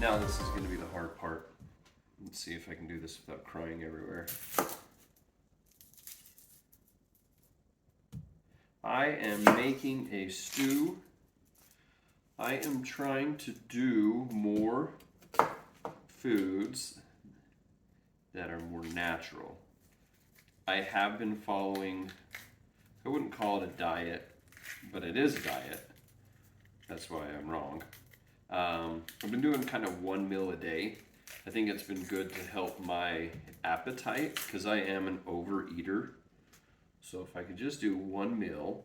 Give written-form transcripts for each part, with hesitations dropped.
Now this is going to be the hard part. Let's see if I can do this without crying everywhere. I am making a stew. I am trying to do more foods that are more natural. I have been following, I wouldn't call it a diet, but it is a diet. That's why I'm wrong. I've been doing kind of one meal a day. I think it's been good to help my appetite because I am an overeater. So if I could just do one meal,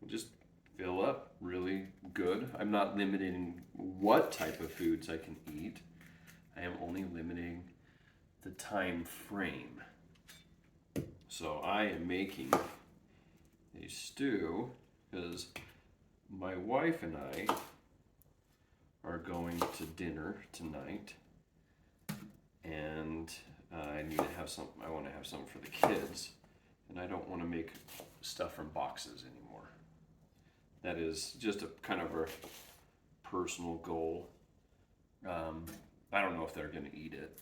just fill up really good. I'm not limiting what type of foods I can eat. I am only limiting the time frame. So I am making a stew because my wife and I are going to dinner tonight, and I need to have some. I want to have something for the kids, and I don't want to make stuff from boxes anymore. That is just a kind of a personal goal. I don't know if they're going to eat it.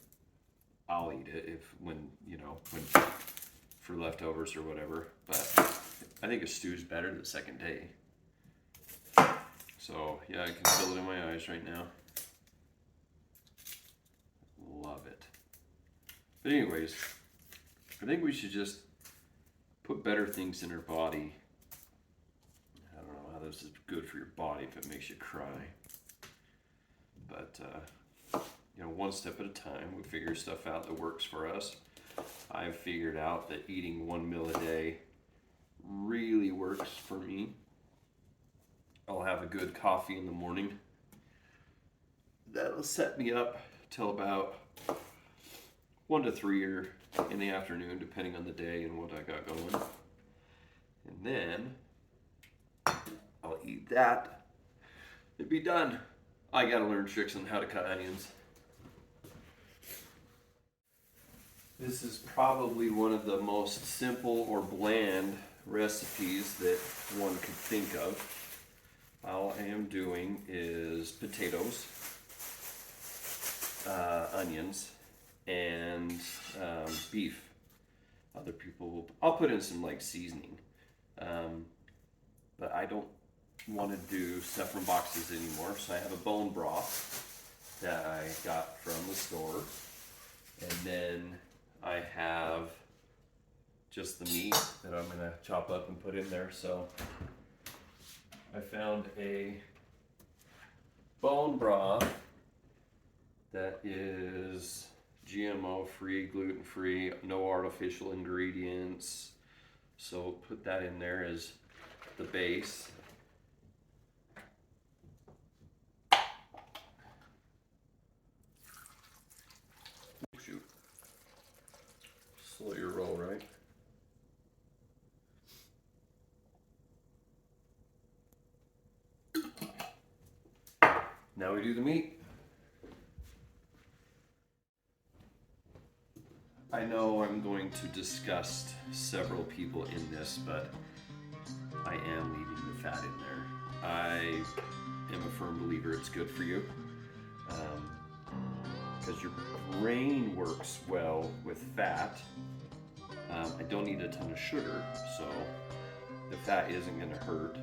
I'll eat it when for leftovers or whatever. But I think a stew's better the second day. So yeah, I can feel it in my eyes right now. Love it. But anyways, I think we should just put better things in our body. I don't know how this is good for your body if it makes you cry. But one step at a time, we figure stuff out that works for us. I've figured out that eating one meal a day really works for me. I'll have a good coffee in the morning. That'll set me up till about 1 to 3 or in the afternoon, depending on the day and what I got going. And then I'll eat that. It'd be done. I gotta learn tricks on how to cut onions. This is probably one of the most simple or bland recipes that one could think of. All I am doing is potatoes, onions, and beef. Other people will, I'll put in some like seasoning, but I don't want to do stuff from boxes anymore. So I have a bone broth that I got from the store, and then I have just the meat that I'm gonna chop up and put in there. So I found a bone broth that is GMO free, gluten free, no artificial ingredients. So put that in there as the base. Shoot. Slow your roll, right? Now we do the meat. I know I'm going to disgust several people in this, but I am leaving the fat in there. I am a firm believer it's good for you, because your brain works well with fat. I don't need a ton of sugar, so the fat isn't going to hurt.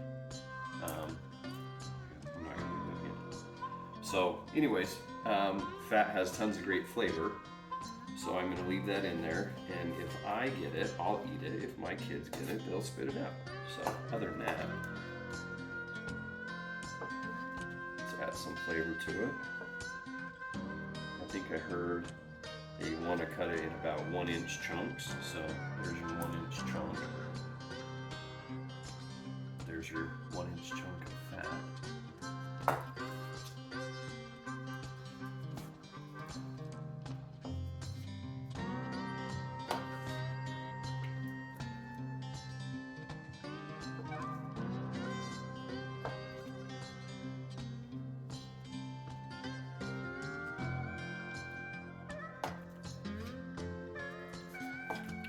I'm not going to do that again. So anyways, fat has tons of great flavor. So I'm going to leave that in there, and if I get it, I'll eat it. If my kids get it, they'll spit it out. So other than that, let's add some flavor to it. I think I heard they want to cut it in about 1-inch chunks. So there's your 1-inch chunk. There's your 1-inch chunk of fat.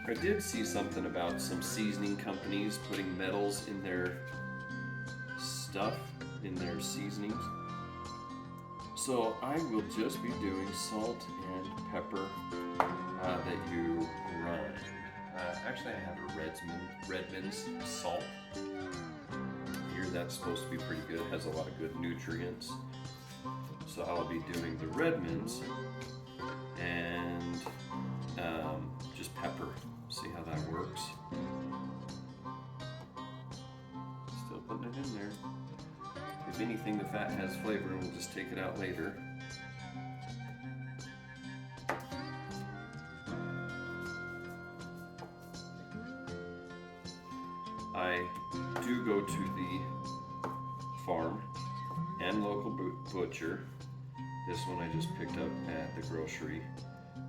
I did see something about some seasoning companies putting metals in their stuff, in their seasonings. So I will just be doing salt and pepper that you grind. Actually, I have a Redmond's salt. Here that's supposed to be pretty good. It has a lot of good nutrients. So I'll be doing the Redmond's and just pepper. See how that works. Still putting it in there. If anything, the fat has flavor and we'll just take it out later. I do go to the farm and local butcher. This one I just picked up at the grocery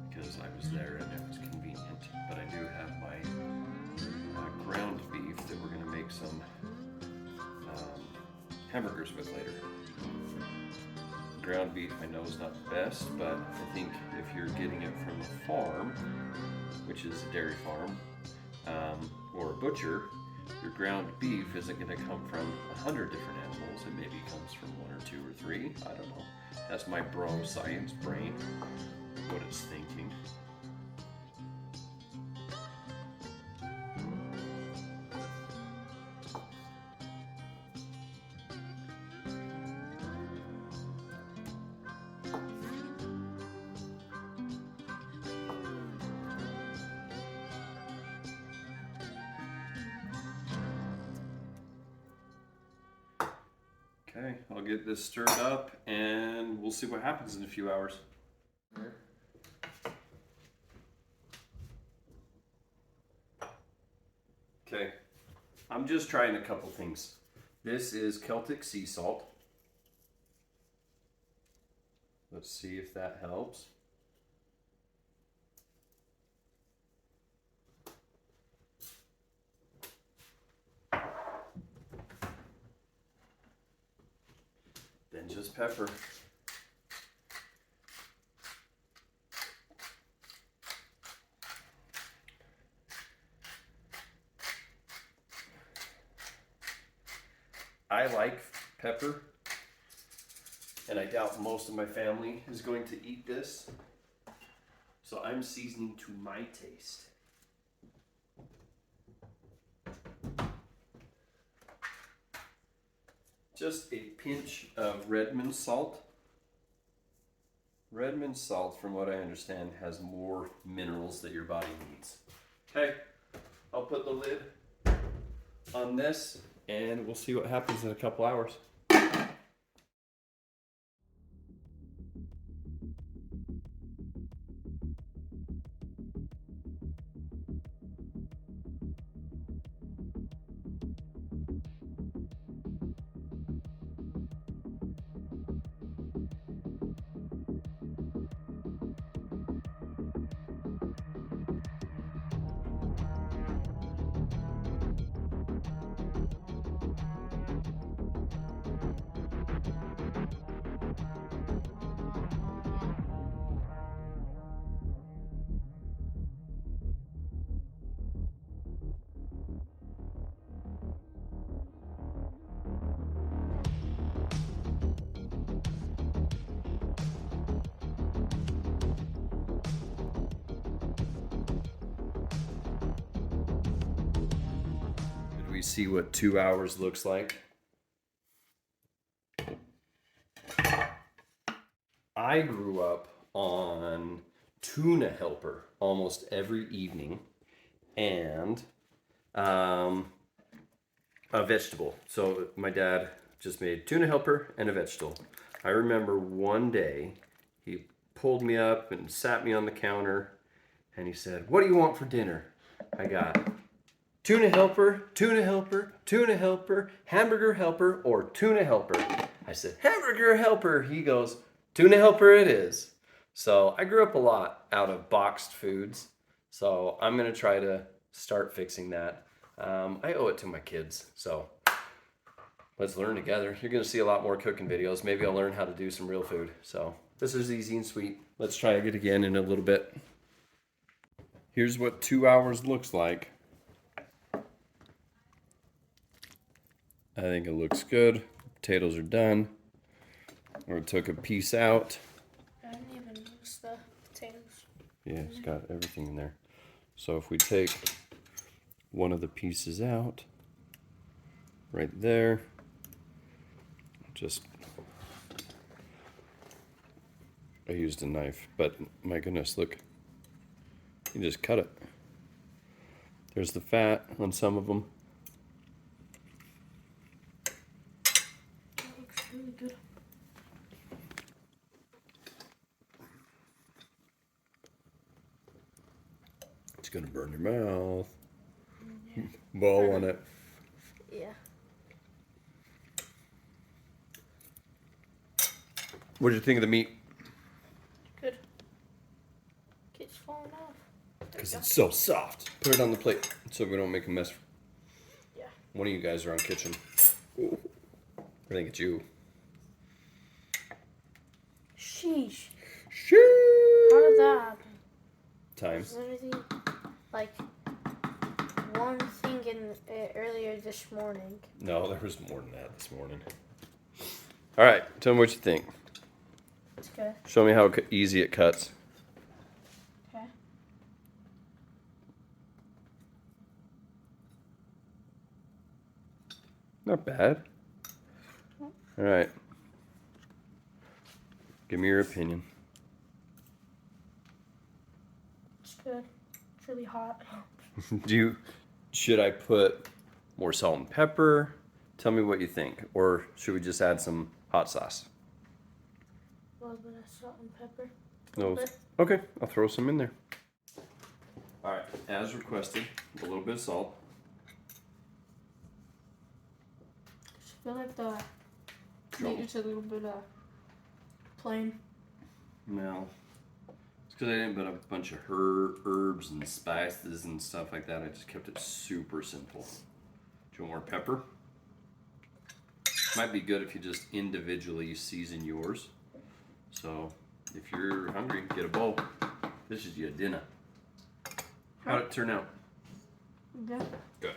because I was there and it was convenient. But I do have my ground beef that we're going to make some hamburgers with later. Ground beef I know is not the best, but I think if you're getting it from a farm, which is a dairy farm, or a butcher, your ground beef isn't going to come from 100 different animals. It maybe comes from 1 or 2 or 3. I don't know. That's my bro science brain, what it's thinking. Okay, I'll get this stirred up and we'll see what happens in a few hours. Okay, I'm just trying a couple things. This is Celtic sea salt. Let's see if that helps. Then just pepper. I like pepper, and I doubt most of my family is going to eat this. So I'm seasoning to my taste. Just a pinch of Redmond salt. Redmond salt, from what I understand, has more minerals that your body needs. Okay, I'll put the lid on this and we'll see what happens in a couple hours. We see what 2 hours looks like. I grew up on tuna helper almost every evening and a vegetable. So my dad just made tuna helper and a vegetable. I remember one day he pulled me up and sat me on the counter and he said, "What do you want for dinner?" I got tuna helper, tuna helper, tuna helper, hamburger helper, or tuna helper. I said, hamburger helper. He goes, tuna helper it is. So I grew up a lot out of boxed foods. So I'm going to try to start fixing that. I owe it to my kids. So let's learn together. You're going to see a lot more cooking videos. Maybe I'll learn how to do some real food. So this is easy and sweet. Let's try it again in a little bit. Here's what 2 hours looks like. I think it looks good. Potatoes are done. Or took a piece out. I didn't even use the potatoes. Yeah, it's got everything in there. So if we take one of the pieces out, right there, just, I used a knife, but my goodness, look, you just cut it. There's the fat on some of them. That looks really good. It's gonna burn your mouth. Yeah. Ball on it. Yeah. What did you think of the meat? Good. Keeps falling off. Because it's so soft. Put it on the plate so we don't make a mess. Yeah. One of you guys are on kitchen. Ooh. I think it's you. Sheesh. Sheesh. How did that happen? Time. Was there anything like one thing in earlier this morning? No, there was more than that this morning. All right, tell me what you think. It's good. Show me how easy it cuts. Okay. Not bad. All right. Give me your opinion. It's good. It's really hot. Should I put more salt and pepper? Tell me what you think. Or should we just add some hot sauce? A little bit of salt and pepper. No. Okay, I'll throw some in there. All right, as requested, a little bit of salt. I feel like the meat is a little bit plain. No. It's because I didn't put a bunch of herbs and spices and stuff like that. I just kept it super simple. Do you want more pepper? Might be good if you just individually season yours. So if you're hungry, get a bowl. This is your dinner. How'd it turn out? Good. Good.